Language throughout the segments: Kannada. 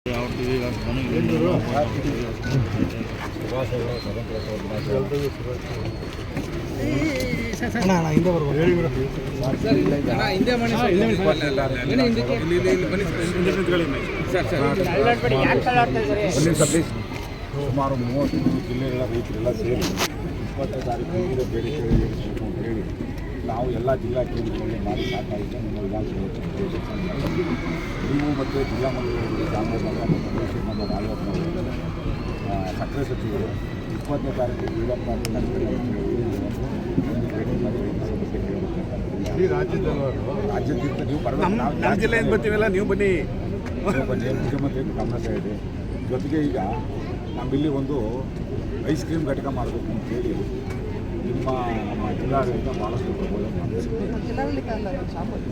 ಸುಮಾರು 30 ಜಿಲ್ಲೆಗಳ ರೈತರೆಲ್ಲ ಸೇರಿ 20ನೇ ತಾರೀಕು ಬೇಡಿಕೆ ಹೇಳಿ ನಾವು ಎಲ್ಲ ಜಿಲ್ಲಾ ಕೇಂದ್ರಗಳಲ್ಲಿ ಮಾಡಿ ಸಾಕಾಗಿದೆ. ನಿಮ್ಮ ವಿಧಾನಸಭೆ ನೀವು ಮತ್ತು ಜಿಲ್ಲಾ ಮಂತ್ರಿಗಳು ಚಾಮರಾಜನಗರ ಮತ್ತು ನಮ್ಮ ರಾಯಪ್ಪನವರು ಸಕ್ಕರೆ ಸಚಿವರು 20ನೇ ತಾರೀಕು ಯುವಕ ಒಂದು ಭೇಟಿ ಮಾಡಿ ಸಮಸ್ಯೆ ಕೇಳಬೇಕು. ರಾಜ್ಯದಿಂದ ನೀವು ಬರಬೇಕು, ನಮ್ಮ ಜಿಲ್ಲೆಯಿಂದ ಬರ್ತೀವಲ್ಲ, ನೀವು ಬನ್ನಿ ಮುಖ್ಯಮಂತ್ರಿ ಗಮನ ಇದೆ. ಜೊತೆಗೆ ಈಗ ನಮ್ಮಲ್ಲಿ ಒಂದು ಐಸ್ ಕ್ರೀಮ್ ಘಟಕ ಮಾಡಬೇಕು ಅಂತೇಳಿ ನಮ್ಮ ಜಿಲ್ಲಾಡಳಿತ ಭಾಳಷ್ಟು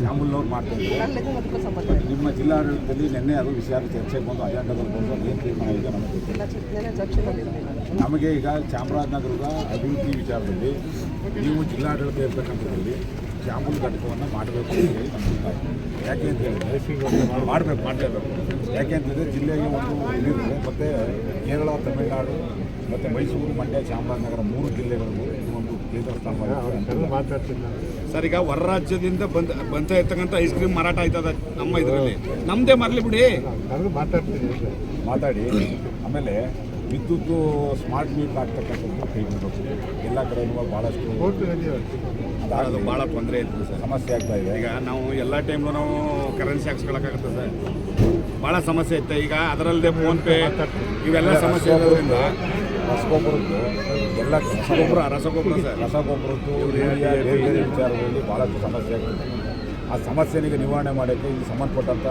ಜಾಮೂಲ್ನವ್ರು ಮಾಡ್ತಾಯಿದ್ದಾರೆ. ನಿಮ್ಮ ಜಿಲ್ಲಾಡಳಿತದಲ್ಲಿ ನಿನ್ನೆ ಅದು ವಿಚಾರ ಚರ್ಚೆಗೆ ಬಂದು ಅಜೆಂಡಾದಲ್ಲಿ ಬಂದು ಏನು ತೀರ್ಮಾನ ಇದೆ ನಮಗೆ ಈಗ ಚಾಮರಾಜನಗರದ ಅಭಿವೃದ್ಧಿ ವಿಚಾರದಲ್ಲಿ ನೀವು ಜಿಲ್ಲಾಡಳಿತ ಇರ್ತಕ್ಕಂಥದ್ದಲ್ಲಿ ಜಾಮೂಲ್ ಘಟಕವನ್ನು ಮಾಡಬೇಕು ಅಂತ ಹೇಳಿ ನಮಗೆ ಯಾಕೆ ಅಂತ ಹೇಳಿದ್ರೆ ಮಾಡಲೇಬೇಕು. ಯಾಕೆ ಅಂತಂದರೆ ಜಿಲ್ಲೆಗೆ ಒಂದು ಇದಿರುತ್ತೆ. ಮತ್ತು ಕೇರಳ, ತಮಿಳುನಾಡು ಮತ್ತು ಮೈಸೂರು, ಮಂಡ್ಯ, ಚಾಮರಾಜನಗರ 3 ಜಿಲ್ಲೆಗಳಿಗೂ ಒಂದು ಕೇಂದ್ರ ಸ್ಥಾನ ಮಾತಾಡ್ತೀನಿ ಸರ್. ಈಗ ಹೊರ ರಾಜ್ಯದಿಂದ ಬಂತ ಇರ್ತಕ್ಕಂಥ ಐಸ್ ಕ್ರೀಮ್ ಮಾರಾಟ ಆಯ್ತದ ನಮ್ಮ ಇದರಲ್ಲಿ, ನಮ್ಮದೇ ಮರಲಿ ಬಿಡಿ, ಮಾತಾಡಿ. ಆಮೇಲೆ ವಿದ್ಯುತ್ತು ಸ್ಮಾರ್ಟ್ ಮೀಟರ್ ಆಗ್ತಕ್ಕಂಥದ್ದು ಕೈ ಬಿಡಬೇಕು. ಎಲ್ಲ ಕಡೆಯೂ ಭಾಳಷ್ಟು ಅದು ಭಾಳ ತೊಂದರೆ ಇತ್ತು ಸರ್, ಸಮಸ್ಯೆ ಆಗ್ತಾ ಇದೆ. ಈಗ ನಾವು ಎಲ್ಲ ಟೈಮ್ನು ನಾವು ಕರೆನ್ಸಿ ಹಾಕ್ಸ್ಕೊಳಕ್ಕಾಗುತ್ತೆ ಸರ್, ಭಾಳ ಸಮಸ್ಯೆ ಇತ್ತು. ಈಗ ಅದರಲ್ಲದೆ ಫೋನ್ಪೇ ಇವೆಲ್ಲ ಸಮಸ್ಯೆ ಇರೋದ್ರಿಂದ ರಸಗೊಬ್ಬರದ್ದು ಎಲ್ಲ ರಸಗೊಬ್ಬರದ್ದು ಬೇರೆ ವಿಚಾರಗಳಲ್ಲಿ ಭಾಳಷ್ಟು ಸಮಸ್ಯೆ ಆಗ್ತದೆ. ಆ ಸಮಸ್ಯೆನಿಗೆ ನಿವಾರಣೆ ಮಾಡೋಕ್ಕೆ ಇಲ್ಲಿ ಸಂಬಂಧಪಟ್ಟಂಥ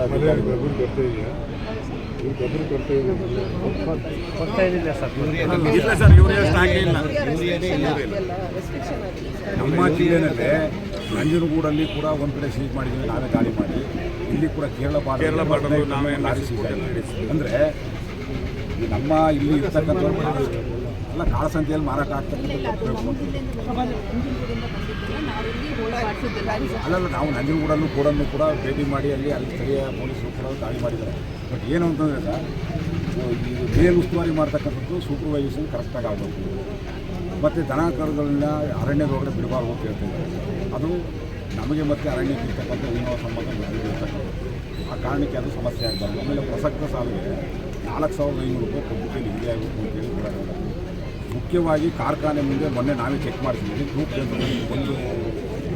ನಮ್ಮ ಜಿಲ್ಲೆಯಲ್ಲೇ ನಂಜನಗೂಡಲ್ಲಿ ಕೂಡ ಒಂದು ಕಡೆ ಸೀಜ್ ಮಾಡಿದ್ದೀವಿ, ನಾವೇ ದಾಳಿ ಮಾಡಿ. ಇಲ್ಲಿ ಕೂಡ ಕೇರಳ ಬಾರ್ಡರ್ ನಾವೇ ಅಂದರೆ ನಮ್ಮ ಇಲ್ಲಿ ಇರ್ತಕ್ಕಂಥವ್ರು ಎಲ್ಲ ಕಾಳಸಂತೆಯಲ್ಲಿ ಮಾರಾಟ ಆಗ್ತಕ್ಕಂಥ ಅಲ್ಲಲ್ಲ, ನಾವು ನಂಜನಗೂಡಲ್ಲೂ ಕೂಡ ಭೇಟಿ ಮಾಡಿ ಅಲ್ಲಿ ಸ್ಥಳೀಯ ಪೊಲೀಸರು ಕೂಡ ದಾಳಿ ಮಾಡಿದ್ದಾರೆ. ಬಟ್ ಏನು ಅಂತಂದರೆ ಸರ್, ಈ ಮೇಲ್ ಉಸ್ತುವಾರಿ ಮಾಡ್ತಕ್ಕಂಥದ್ದು ಸೂಪರ್ವೈಸೇಷನ್ ಕರೆಕ್ಟಾಗಿ ಆಗಬೇಕು. ಮತ್ತು ದನ ಕರುಗಳನ್ನ ಅರಣ್ಯದೊಳಗಡೆ ಬಿಡಬಾರ್ದು ಅಂತ ಹೇಳ್ತಿದ್ದಾರೆ. ಅದು ನಮಗೆ ಮತ್ತು ಅರಣ್ಯಕ್ಕೆ ಇರ್ತಕ್ಕಂಥ ಏನೋ ಸಂಬಂಧ ಇರ್ತಕ್ಕಂಥದ್ದು. ಆ ಕಾರಣಕ್ಕೆ ಅದು ಸಮಸ್ಯೆ ಆಗಬಾರ್ದು. ಆಮೇಲೆ ಪ್ರಸಕ್ತ ಸಾಲಿಗೆ 4,500 ರೂಪಾಯಿ ಕಬ್ಬು ನಿಗದಿ ಆಗಬೇಕು ಅಂತೇಳಿ ಕೂಡ ಮುಖ್ಯವಾಗಿ ಕಾರ್ಖಾನೆ ಮುಂದೆ ಮೊನ್ನೆ ನಾವೇ ಚೆಕ್ ಮಾಡಿಸಿದ್ದೀವಿ. ತೂಕದಲ್ಲಿ ಒಂದು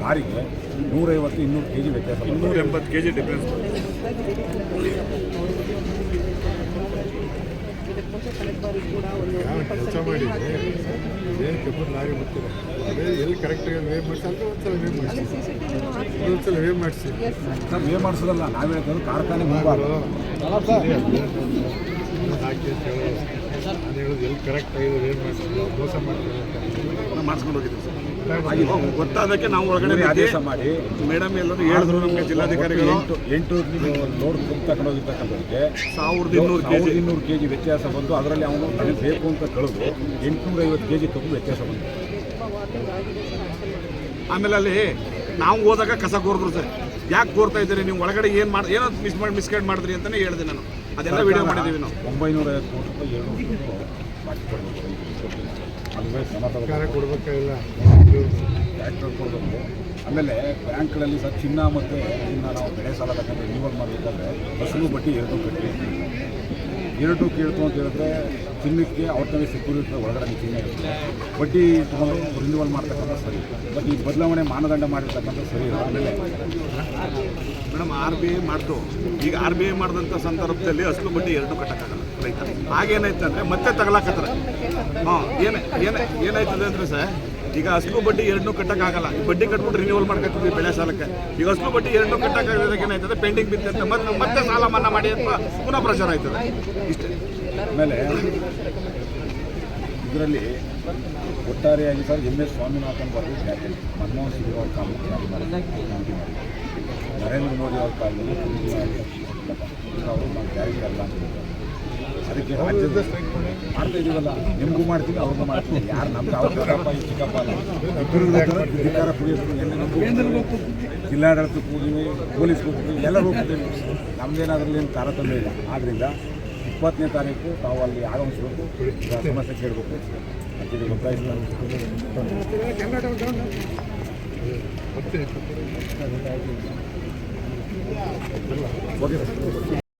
ಲಾರಿಗೆ 150-200 kg ವ್ಯತ್ಯಾಸ, 280 kg ಡಿಫ್ರೆನ್ಸ್. ಕೆಲಸ ಮಾಡಿ ಏನು ಕಬ್ಬು ಲಾರಿ ಬರ್ತೀರ ಅದೇ ಎಲ್ಲಿ ಕರೆಕ್ಟಾಗಿ ವೇ ಮಾಡಿಸಿ ಅಂತ ಒಂದ್ಸಲ ವೇ ಮಾಡಿಸಿ ಸರ್. ವೇ ಮಾಡಿಸೋದಲ್ಲ, ನಾವು ಹೇಳ್ತೇವೆ ಕಾರ್ಖಾನೆ ಮುಂಬಾರು ಹಾಕಿ ಅಂತ ಹೇಳೋದು. ನಾನು ಹೇಳೋದು ಎಲ್ಲಿ ಕರೆಕ್ಟಾಗಿದೆ ವೇ ಮಾಡಿಸಿ ಮೋಸ ಮಾಡ್ತೀವಿ ಅಂತ ಮಾಡಿಸ್ಕೊಂಡು ಹೋಗಿದ್ದೀವಿ ಸರ್. ಗೊತ್ತಾದಕ್ಕೆ ನಾವು ಒಳಗಡೆ ಆದೇಶ ಮಾಡಿ ಮೇಡಮ್ ಎಲ್ಲರೂ ಹೇಳಿದ್ರು ನಮಗೆ ಜಿಲ್ಲಾಧಿಕಾರಿಗಳು 8 ಲೋಡ್ ಕಬ್ಬು ತಗೊಂಡೋಗಿರ್ತಕ್ಕಂಥದ್ದಕ್ಕೆ 1,200 kg ವ್ಯತ್ಯಾಸ ಬಂದು ಅದರಲ್ಲಿ ಅವನು ನನಗೆ ಬೇಕು ಅಂತ ಕಳೆದು 850 kg ಕಬ್ಬು ವ್ಯತ್ಯಾಸ ಬಂತು. ಆಮೇಲೆ ಅಲ್ಲಿ ನಾವು ಹೋದಾಗ ಕಸ ಕೋರಿದ್ರು ಸರ್. ಯಾಕೆ ಕೋರ್ತಾ ಇದ್ದೀರಿ ನೀವು, ಒಳಗಡೆ ಏನೋ ಮಿಸ್ಗೈಡ್ ಮಾಡಿದ್ರಿ ಅಂತಲೇ ಹೇಳಿದೆ ನಾನು. ಅದೆಲ್ಲ ವಿಡಿಯೋ ಮಾಡಿದ್ದೀವಿ ನಾವು. 950 ಕೋಟಿ ರೂಪಾಯಿ 700 ಸರ್ಕಾರ ಕೊಡಬೇಕಾಗಿಲ್ಲ, ಟ್ರ್ಯಾಕ್ಟರ್ ಕೊಡಬೇಕು. ಆಮೇಲೆ ಬ್ಯಾಂಕ್ಗಳಲ್ಲಿ ಸರ್ ಚಿನ್ನ ಮತ್ತು ನಾವು ಬೆಳೆ ಸಾಲ ತಗೊಂಡು ರಿನ್ಯೂವಲ್ ಮಾಡಬೇಕಾದ್ರೆ ಅಸಲು ಬಡ್ಡಿ 2 ಕಟ್ಟಿ 2 ಕೇಳ್ತು ಅಂತ ಹೇಳಿದ್ರೆ ಚಿನ್ನಕ್ಕೆ ಅವ್ರ ಕಡೆ ಸೆಕ್ಯೂರಿಟಿ ಒಳಗಡೆ ಚಿನ್ನ ಇರುತ್ತೆ. ಬಡ್ಡಿ ತೊಗೊಂಡು ರಿನ್ಯೂವಲ್ ಮಾಡ್ತಕ್ಕಂಥ ಸರಿ. ಬಟ್ ಈ ಬದಲಾವಣೆ ಮಾನದಂಡ ಮಾಡಿರ್ತಕ್ಕಂಥ ಸರಿ ಇಲ್ಲ. ಆಮೇಲೆ ಮೇಡಮ್ RBI ಮಾಡ್ತು. ಈಗ RBI ಮಾಡಿದಂಥ ಸಂದರ್ಭದಲ್ಲಿ ಅಸಲು ಬಡ್ಡಿ 2 ಕಟ್ಟಕ್ಕಾಗಲ್ಲ ರೈತ. ಹಾಗೇನಾಯ್ತಂದರೆ ಮತ್ತೆ ತಗೊಳಕತ್ತಾರೆ. ಏನಾಯ್ತದೆ ಅಂದರೆ ಸರ್, ಈಗ ಅಸಲು ಬಡ್ಡಿ 2 ಕಟ್ಟಕ್ಕಾಗಲ್ಲ. ಬಡ್ಡಿ ಕಟ್ಬಿಟ್ಟು ರಿನ್ಯೂವಲ್ ಮಾಡ್ಕೊತೀವಿ ಬೆಳೆ ಸಾಲಕ್ಕೆ. ಈಗ ಅಸಲು ಬಡ್ಡಿ 2 ಕಟ್ಟಕ್ಕಾಗದಾಗ ಏನಾಯ್ತದೆ, ಪೆಂಡಿಂಗ್ ಬಿದ್ದಂತೆ ಮತ್ತೆ ಸಾಲ ಮನ್ನಾ ಮಾಡಿ ಅಂತ ಪುನಃ ಪ್ರಚಾರ ಆಯ್ತದೆ ಇಷ್ಟೇ. ಆಮೇಲೆ ಇದರಲ್ಲಿ ಒಟ್ಟಾರೆಯಾಗಿ ಸರ್ MS ಸ್ವಾಮಿನಾಥನ್ ಬರೆದು ಜಾರಿ, ಮನಮೋಹನ್ ಸಿಂಗ್ ಅವ್ರ ಕಾಲದಲ್ಲಿ ಜಾರಿ ಮಾಡಿ, ನರೇಂದ್ರ ಮೋದಿ ಅವ್ರ ಕಾಲದಲ್ಲಿ ಅವರು ನಾವು ಜಾರಿಗೆ ಅಲ್ಲ ಅಂತ ಹೇಳ್ತಾರೆ. ಅದಕ್ಕೆ ರಾಜ್ಯದ ಮಾಡ್ತಾ ಇದೀವಲ್ಲ, ನಿಮಗೂ ಮಾಡ್ತೀವಿ ಅವ್ರಿಗೂ ಮಾಡ್ತೀವಿ. ಯಾರು ನಮ್ಗೆ ಅವ್ರ ಚಿಕ್ಕಪ್ಪ ಅಧಿಕಾರ ಕುಡಿಯೋದು ಜಿಲ್ಲಾಡಳಿತಕ್ಕೆ ಹೋಗಿವಿ, ಪೊಲೀಸ್ಗೆ ಹೋಗ್ತೀವಿ, ಎಲ್ಲರೂ ಹೋಗ್ತೀವಿ. ನಮ್ದೇನಾದ್ರಲ್ಲಿ ಏನು ತಾರತಮ್ಯ ಇಲ್ಲ. ಆದ್ದರಿಂದ 20ನೇ ತಾರೀಕು ತಾವು ಅಲ್ಲಿ ಆಗಮಿಸಬೇಕು, ಸಮಸ್ಯೆ ಕೇಳಬೇಕು ಅಂತೇಳಿ ಒತ್ತಾಯಿಸ್ತಾರೆ. Okay sir.